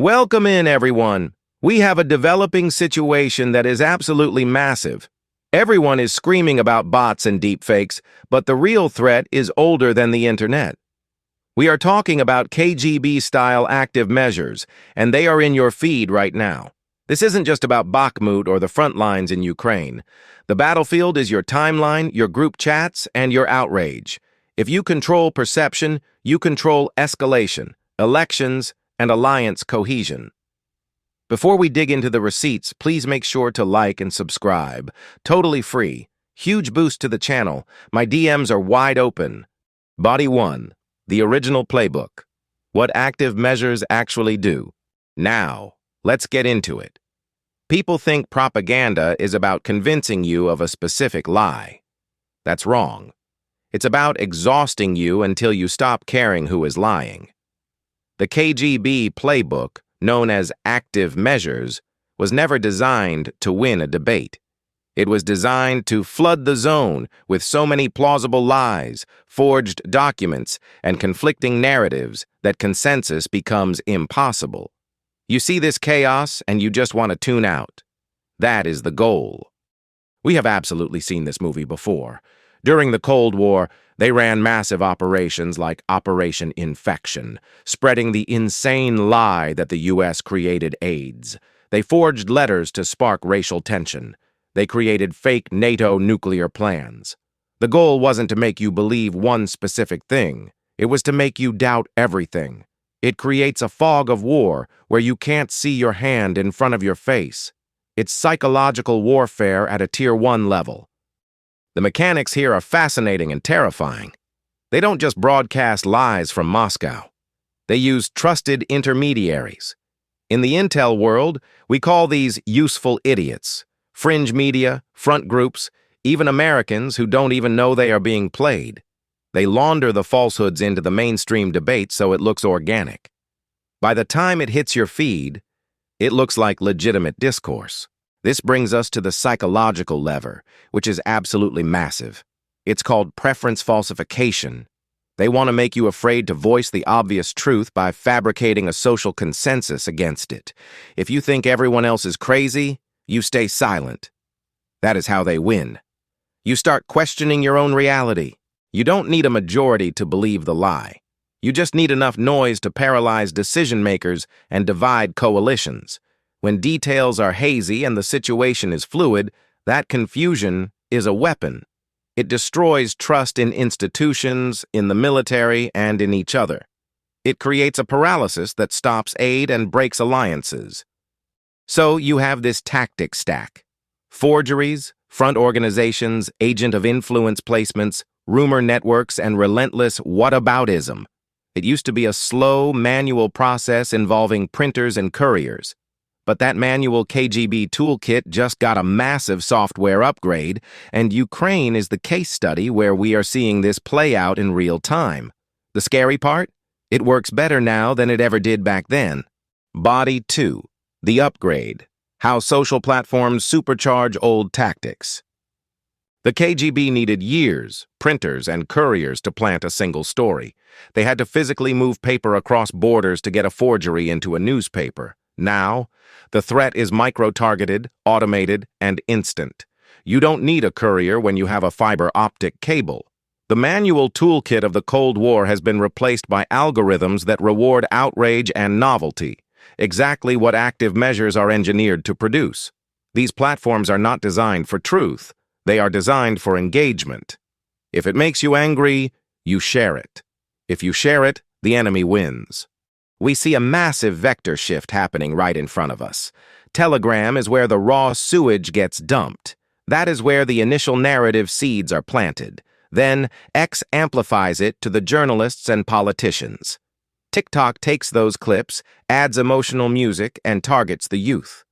Welcome in, everyone. We have a developing situation that is absolutely massive. Everyone is screaming about bots and deepfakes, but the real threat is older than the internet. We are talking about KGB-style active measures, and they are in your feed right now. This isn't just about Bakhmut or the front lines in Ukraine. The battlefield is your timeline, your group chats, and your outrage. If you control perception, you control escalation, elections, and alliance cohesion. Before we dig into the receipts, please make sure to like and subscribe. Totally free. Huge boost to the channel. My DMs are wide open. Body 1. The original playbook. What active measures actually do. Now, let's get into it. People think propaganda is about convincing you of a specific lie. That's wrong. It's about exhausting you until you stop caring who is lying. The KGB playbook, known as active measures, was never designed to win a debate. It was designed to flood the zone with so many plausible lies, forged documents, and conflicting narratives that consensus becomes impossible. You see this chaos and you just want to tune out. That is the goal. We have absolutely seen this movie before. During the Cold War, they ran massive operations like Operation Infection, spreading the insane lie that the U.S. created AIDS. They forged letters to spark racial tension. They created fake NATO nuclear plans. The goal wasn't to make you believe one specific thing. It was to make you doubt everything. It creates a fog of war where you can't see your hand in front of your face. It's psychological warfare at a Tier 1 level. The mechanics here are fascinating and terrifying. They don't just broadcast lies from Moscow. They use trusted intermediaries. In the intel world, we call these useful idiots. Fringe media, front groups, even Americans who don't even know they are being played. They launder the falsehoods into the mainstream debate so it looks organic. By the time it hits your feed, it looks like legitimate discourse. This brings us to the psychological lever, which is absolutely massive. It's called preference falsification. They want to make you afraid to voice the obvious truth by fabricating a social consensus against it. If you think everyone else is crazy, you stay silent. That is how they win. You start questioning your own reality. You don't need a majority to believe the lie. You just need enough noise to paralyze decision-makers and divide coalitions. When details are hazy and the situation is fluid, that confusion is a weapon. It destroys trust in institutions, in the military, and in each other. It creates a paralysis that stops aid and breaks alliances. So you have this tactic stack. Forgeries, front organizations, agent of influence placements, rumor networks, and relentless whataboutism. It used to be a slow, manual process involving printers and couriers. But that manual KGB toolkit just got a massive software upgrade, and Ukraine is the case study where we are seeing this play out in real time. The scary part? It works better now than it ever did back then. Body 2. The upgrade. How social platforms supercharge old tactics. The KGB needed years, printers, and couriers to plant a single story. They had to physically move paper across borders to get a forgery into a newspaper. Now, the threat is micro-targeted, automated, and instant. You don't need a courier when you have a fiber optic cable. The manual toolkit of the Cold War has been replaced by algorithms that reward outrage and novelty, exactly what active measures are engineered to produce. These platforms are not designed for truth. They are designed for engagement. If it makes you angry, you share it. If you share it, the enemy wins. We see a massive vector shift happening right in front of us. Telegram is where the raw sewage gets dumped. That is where the initial narrative seeds are planted. Then, X amplifies it to the journalists and politicians. TikTok takes those clips, adds emotional music, and targets the youth.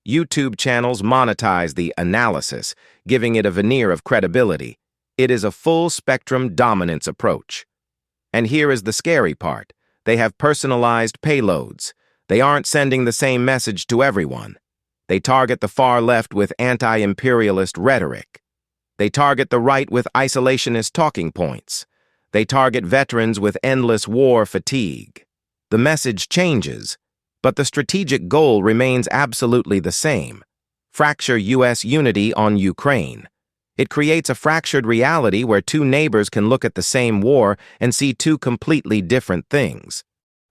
YouTube channels monetize the analysis, giving it a veneer of credibility. It is a full-spectrum dominance approach. And here is the scary part. They have personalized payloads. They aren't sending the same message to everyone. They target the far left with anti-imperialist rhetoric. They target the right with isolationist talking points. They target veterans with endless war fatigue. The message changes. But the strategic goal remains absolutely the same: fracture U.S. unity on Ukraine. It creates a fractured reality where two neighbors can look at the same war and see two completely different things.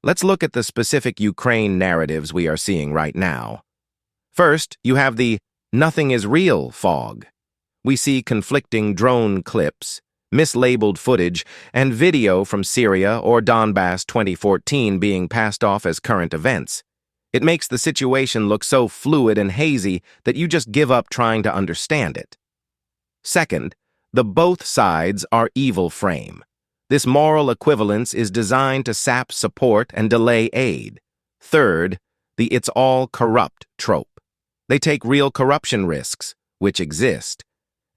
Let's look at the specific Ukraine narratives we are seeing right now. First, you have the "nothing is real" fog. We see conflicting drone clips, mislabeled footage, and video from Syria or Donbass 2014 being passed off as current events. It makes the situation look so fluid and hazy that you just give up trying to understand it. Second, the "both sides are evil" frame. This moral equivalence is designed to sap support and delay aid. Third, the "it's all corrupt" trope. They take real corruption risks, which exist,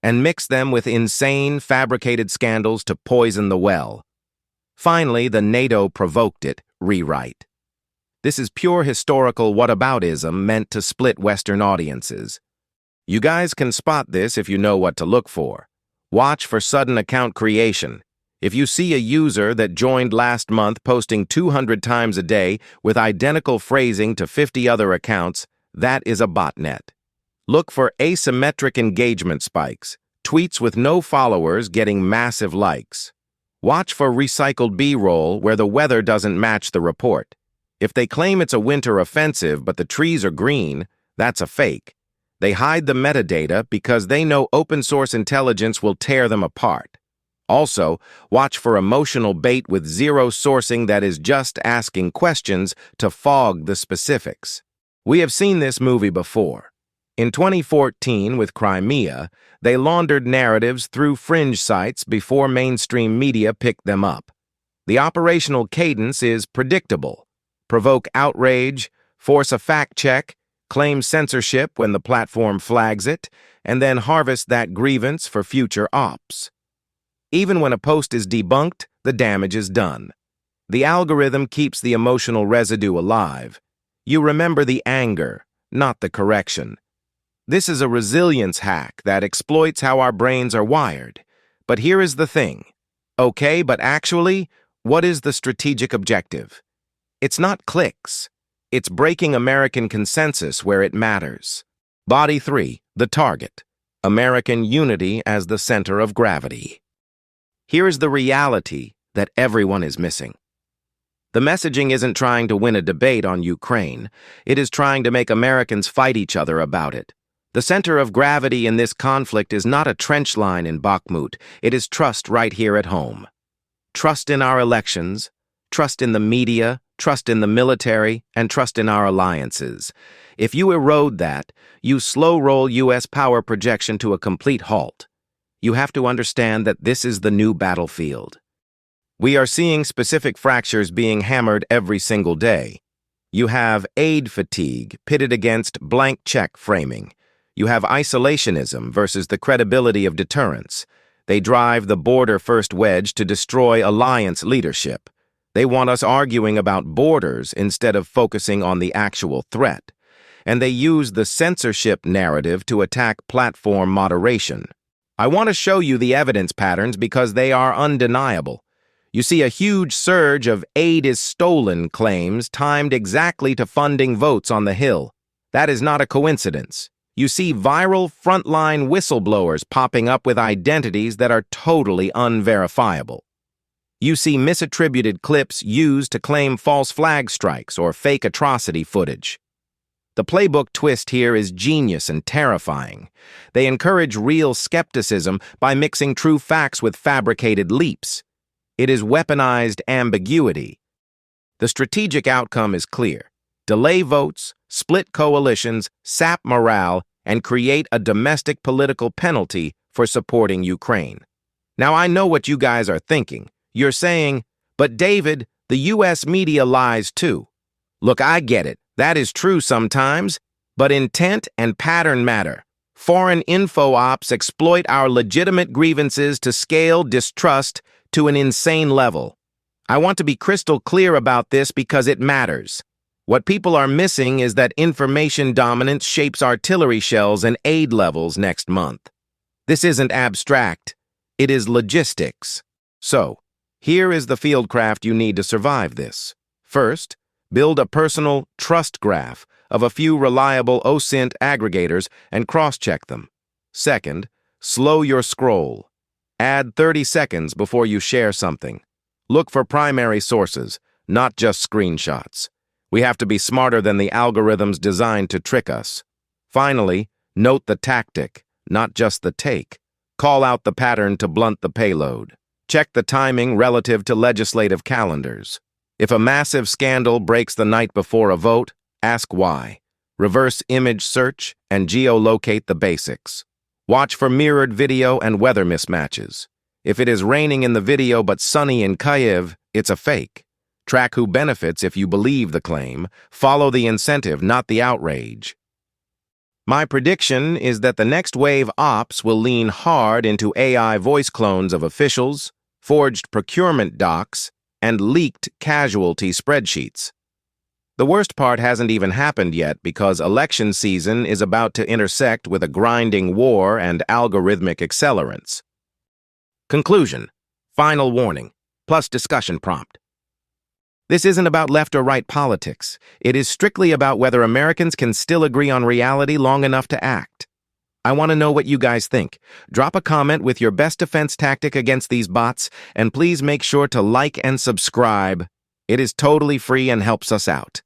and mix them with insane, fabricated scandals to poison the well. Finally, the "NATO provoked it" rewrite. This is pure historical whataboutism meant to split Western audiences. You guys can spot this if you know what to look for. Watch for sudden account creation. If you see a user that joined last month posting 200 times a day with identical phrasing to 50 other accounts, that is a botnet. Look for asymmetric engagement spikes, tweets with no followers getting massive likes. Watch for recycled B-roll where the weather doesn't match the report. If they claim it's a winter offensive but the trees are green, that's a fake. They hide the metadata because they know open-source intelligence will tear them apart. Also, watch for emotional bait with zero sourcing that is just asking questions to fog the specifics. We have seen this movie before. In 2014, with Crimea, they laundered narratives through fringe sites before mainstream media picked them up. The operational cadence is predictable: provoke outrage, force a fact-check, claim censorship when the platform flags it, and then harvest that grievance for future ops. Even when a post is debunked, the damage is done. The algorithm keeps the emotional residue alive. You remember the anger, not the correction. This is a resilience hack that exploits how our brains are wired. But here is the thing. Okay, but actually, what is the strategic objective? It's not clicks. It's breaking American consensus where it matters. Body 3, the target. American unity as the center of gravity. Here is the reality that everyone is missing. The messaging isn't trying to win a debate on Ukraine. It is trying to make Americans fight each other about it. The center of gravity in this conflict is not a trench line in Bakhmut. It is trust right here at home. Trust in our elections, trust in the media, trust in the military, and trust in our alliances. If you erode that, you slow-roll U.S. power projection to a complete halt. You have to understand that this is the new battlefield. We are seeing specific fractures being hammered every single day. You have aid fatigue pitted against blank check framing. You have isolationism versus the credibility of deterrence. They drive the border-first wedge to destroy alliance leadership. They want us arguing about borders instead of focusing on the actual threat. And they use the censorship narrative to attack platform moderation. I want to show you the evidence patterns because they are undeniable. You see a huge surge of "aid is stolen" claims timed exactly to funding votes on the Hill. That is not a coincidence. You see viral frontline whistleblowers popping up with identities that are totally unverifiable. You see misattributed clips used to claim false flag strikes or fake atrocity footage. The Playbook twist here is genius and terrifying. They encourage real skepticism by mixing true facts with fabricated leaps. It is weaponized ambiguity. The strategic outcome is clear: delay votes, split coalitions, sap morale, and create a domestic political penalty for supporting Ukraine. Now, I know what you guys are thinking. You're saying, "But David, the U.S. media lies too." Look, I get it. That is true sometimes, but intent and pattern matter. Foreign info ops exploit our legitimate grievances to scale distrust to an insane level. I want to be crystal clear about this because it matters. What people are missing is that information dominance shapes artillery shells and aid levels next month. This isn't abstract. It is logistics. So, here is the fieldcraft you need to survive this. First, Build a personal trust graph of a few reliable OSINT aggregators and cross-check them. Second, slow your scroll. Add 30 seconds before you share something. Look for primary sources, not just screenshots. We have to be smarter than the algorithms designed to trick us. Finally, note the tactic, not just the take. Call out the pattern to blunt the payload. Check the timing relative to legislative calendars. If a massive scandal breaks the night before a vote, ask why. Reverse image search and geolocate the basics. Watch for mirrored video and weather mismatches. If it is raining in the video but sunny in Kyiv, it's a fake. Track who benefits if you believe the claim. Follow the incentive, not the outrage. My prediction is that the next wave ops will lean hard into AI voice clones of officials, forged procurement docs, and leaked casualty spreadsheets. The worst part hasn't even happened yet because election season is about to intersect with a grinding war and algorithmic accelerants. Conclusion. Final warning, plus discussion prompt. This isn't about left or right politics. It is strictly about whether Americans can still agree on reality long enough to act. I want to know what you guys think. Drop a comment with your best defense tactic against these bots, and please make sure to like and subscribe. It is totally free and helps us out.